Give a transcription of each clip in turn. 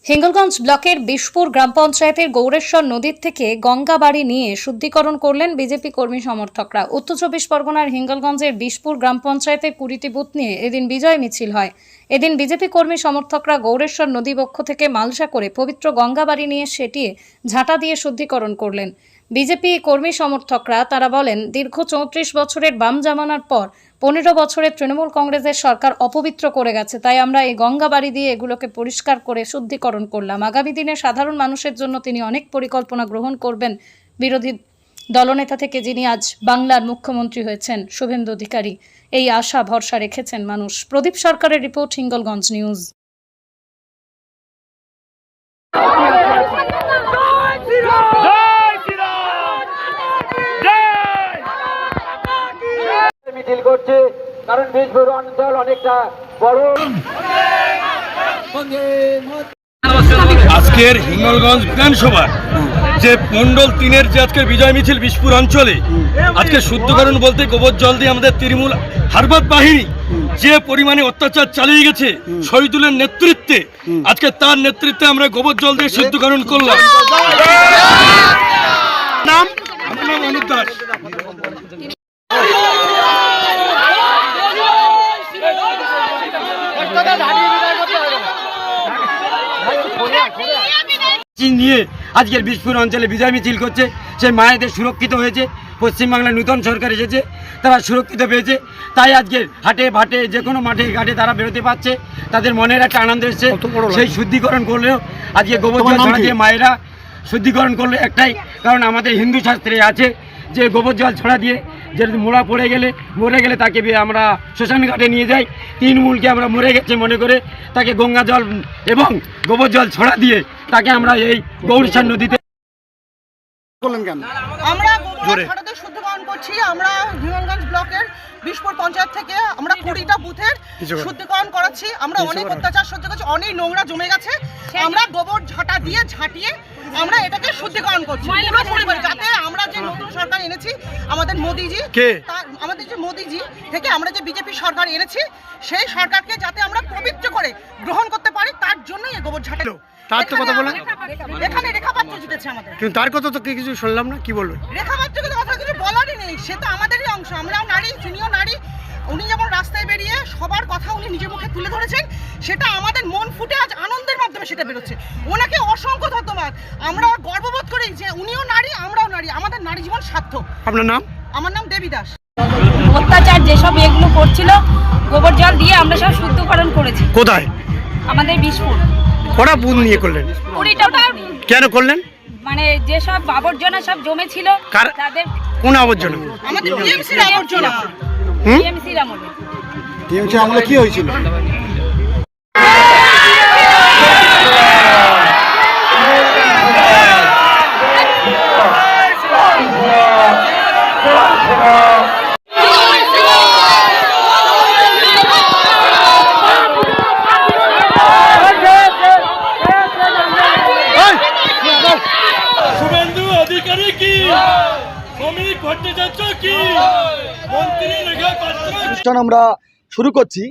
হিঙ্গলগঞ্জ ব্লকের বিশপুর গ্রাম পঞ্চায়েতের গৌরেশ্বর নদীর থেকে গঙ্গাবাড়ি নিয়ে শুদ্ধিকরণ করলেন বিজেপি কর্মী সমর্থকরা। উত্তর চব্বিশ পরগনার হিঙ্গলগঞ্জের বিশপুর গ্রাম পঞ্চায়েতের 20টি বুথ নিয়ে এদিন বিজয় মিছিল হয়। এদিন বিজেপি কর্মী সমর্থকরা গৌরেশ্বর নদী বক্ষ থেকে মালসা করে পবিত্র গঙ্গাবাড়ি নিয়ে সেটিয়ে ঝাঁটা দিয়ে শুদ্ধিকরণ করলেন। বিজেপি কর্মী সমর্থকরা তারা বলেন, দীর্ঘ 34 বছরের বাম জামানার পর 15 বছরের তৃণমূল কংগ্রেসের সরকার অপবিত্র করে গেছে, তাই আমরা এই গঙ্গাবাড়ি দিয়ে এগুলোকে পরিষ্কার করে শুদ্ধিকরণ করলাম। আগামী দিনে সাধারণ মানুষের জন্য তিনি অনেক পরিকল্পনা গ্রহণ করবেন। বিরোধী দলনেতা থেকে যিনি আজ বাংলার মুখ্যমন্ত্রী হয়েছেন শুভেন্দু অধিকারী, এই আশা ভরসা রেখেছেন মানুষ। প্রদীপ সরকারের রিপোর্ট, হিঙ্গলগঞ্জ নিউজ। মিছিল করছে কারণ বিশপুর অঞ্চল অনেকটা বড়। আজকের হিঙ্গলগঞ্জ বিধানসভা যে মন্ডল 3-এর যে আজকের বিজয় মিছিল বিশপুর অঞ্চলে আজকে শুদ্ধকরণ বলতে গোবর জল দিয়ে আমাদের তৃণমূল হারবাদ বাহিনী যে পরিমাণে অত্যাচার চালিয়ে গেছে শহীদুলের নেতৃত্বে, আজকে তার নেতৃত্বে আমরা গোবর জল দিয়ে শুদ্ধকরণ করলাম। নাম আমার নাম অনুপ দাস। নিয়ে আজকের বিশপুর অঞ্চলে বিজয় মিছিল করছে। সেই মায়েদের সুরক্ষিত হয়েছে, পশ্চিমবাংলার নূতন সরকার এসেছে, তারা সুরক্ষিত পেয়েছে, তাই আজকের হাটে ভাটে যে কোনো মাঠে ঘাটে তারা বেরোতে পারছে, তাদের মনের একটা আনন্দ এসছে। সেই শুদ্ধিকরণ করলেও আজকে গোবর জল ছড়া দিয়ে মায়েরা শুদ্ধিকরণ করলে একটাই কারণ, আমাদের হিন্দু শাস্ত্রে আছে যে গোবর জল ছড়া দিয়ে যেহেতু মোড়া মরে গেলে তাকে আমরা শ্মশান ঘাটে নিয়ে যাই, তৃণমূলকে আমরা মরে গেছে মনে করে তাকে গঙ্গা জল এবং গোবর জল ছড়া দিয়ে তাকে আমরা এই গৌরসার নদীতে করলেন কেন? আমরা গোবর শুদ্ধিকরণ করছি। আমরা হিঙ্গলগঞ্জ ব্লকের বিশপুর পঞ্চায়েত থেকে আমরা 20টা বুথের শুদ্ধিকরণ করাচ্ছি। আমরা অনেক অত্যাচার সহ্য করছি, অনেক নোংরা জমে গেছে, আমরা গোবর ঝাঁটা দিয়ে ঝাঁটিয়ে আমরা এটাকে শুদ্ধিকরণ করছি যাতে আমরা যে নতুন সরকার এনেছি আমাদের মোদিজি, আমাদের যে মোদিজি থেকে আমরা যে বিজেপি সরকার এনেছি সেই সরকারকে যাতে আমরা পবিত্র করে গ্রহণ করতে পারি, তার জন্যই এই গোবর ঝাঁটা। তার তো কথা বলেন, এখানে রেখাপাত্র জিতেছে আমাদের, কিন্তু তার কথা তো কিছু শুনলাম না, কি বলবেন? রেখাপাত্রকে তো কথা কিছু বলারই নেই, সে তো আমাদেরই অংশ, আমরাও নারী, তিনিও নারী। উনি যেমন রাস্তায় বেরিয়ে সবার কথা উনি নিজের মুখে তুলে ধরেছেন, সেটা আমাদের মন ফুটে আজ আনন্দের মাধ্যমে সেটা বেরোচ্ছে। ওনাকে অসংখ্য ধন্যবাদ। আমরা গর্ববোধ করি যে উনিও নারী, আমরাও নারী, আমাদের নারী জীবন সার্থক। আপনার নাম? আমার নাম দেবী দাস। অত্যাচার যেসব এগুলো করছিল গোবর জল দিয়ে আমরা সব শুদ্ধকরণ করেছি। কোথায়? আমাদের বিশপুর। কটা বুথ নিয়ে করলেন? 20টা। কেন করলেন? মানে যেসব আবর্জনা সব জমে ছিল তাদের। কোন আবর্জনা? আমাদের টিএমসির আবর্জনা। টিএমসির আমলে। টিএমসি আমলে কি হয়েছিল? শুভেন্দু অধিকারী কি, শ্রমিক ভট্টাচার্য কি, মন্ত্রী রেখা পাত্র। অনুষ্ঠান আমরা শুরু করছি।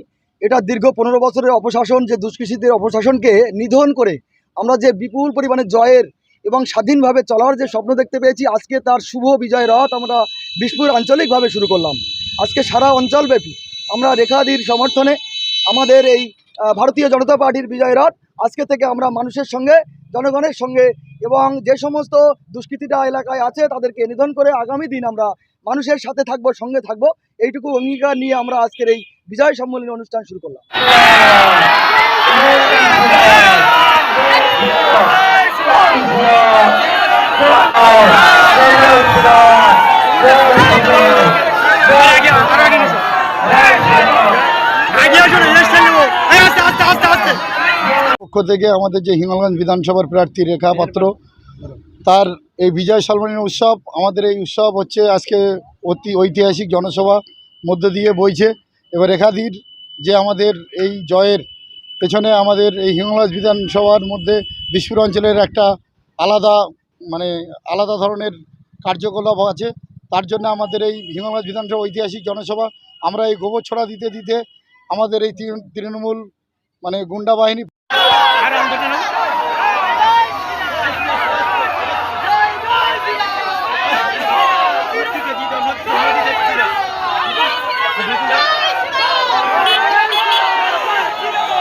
এটা দীর্ঘ 15 বছরের অপশাসন, যে দুষ্কৃতীদের অপশাসনকে নিধন করে আমরা যে বিপুল পরিমাণে জয়ের এবং স্বাধীনভাবে চলার যে স্বপ্ন দেখতে পেয়েছি, আজকে তার শুভ বিজয় রথ আমরা বিশপুর আঞ্চলিকভাবে শুরু করলাম। আজকে সারা অঞ্চলব্যাপী আমরা রেখাদির সমর্থনে আমাদের এই ভারতীয় জনতা পার্টির বিজয় রথ আজকে থেকে আমরা মানুষের সঙ্গে, জনগণের সঙ্গে এবং যে সমস্ত দুষ্কৃতীরা এলাকায় আছে তাদেরকে নিধন করে আগামী দিন আমরা মানুষের সাথে থাকবো, সঙ্গে থাকবো, এইটুকু অঙ্গীকার নিয়ে আমরা আজকের এই বিজয় সম্মেলনী অনুষ্ঠান শুরু করলাম। পক্ষ থেকে আমাদের যে হিঙ্গলগঞ্জ বিধানসভার প্রার্থী রেখা পাত্র, তার এই বিজয় সম্মেলনী উৎসব, আমাদের এই উৎসব হচ্ছে আজকে অতি ঐতিহাসিক জনসভা মধ্য দিয়ে বইছে। এবার রেখাদির যে আমাদের এই জয়ের পেছনে আমাদের এই হিঙ্গলগঞ্জ বিধানসভার মধ্যে বিশপুর অঞ্চলের একটা আলাদা ধরনের কার্যকলাপ আছে। তার জন্য আমাদের এই হিঙ্গলগঞ্জ বিধানসভা ঐতিহাসিক জনসভা, আমরা এই গোবর ছড়া দিতে দিতে আমাদের এই তৃণমূল গুন্ডা বাহিনী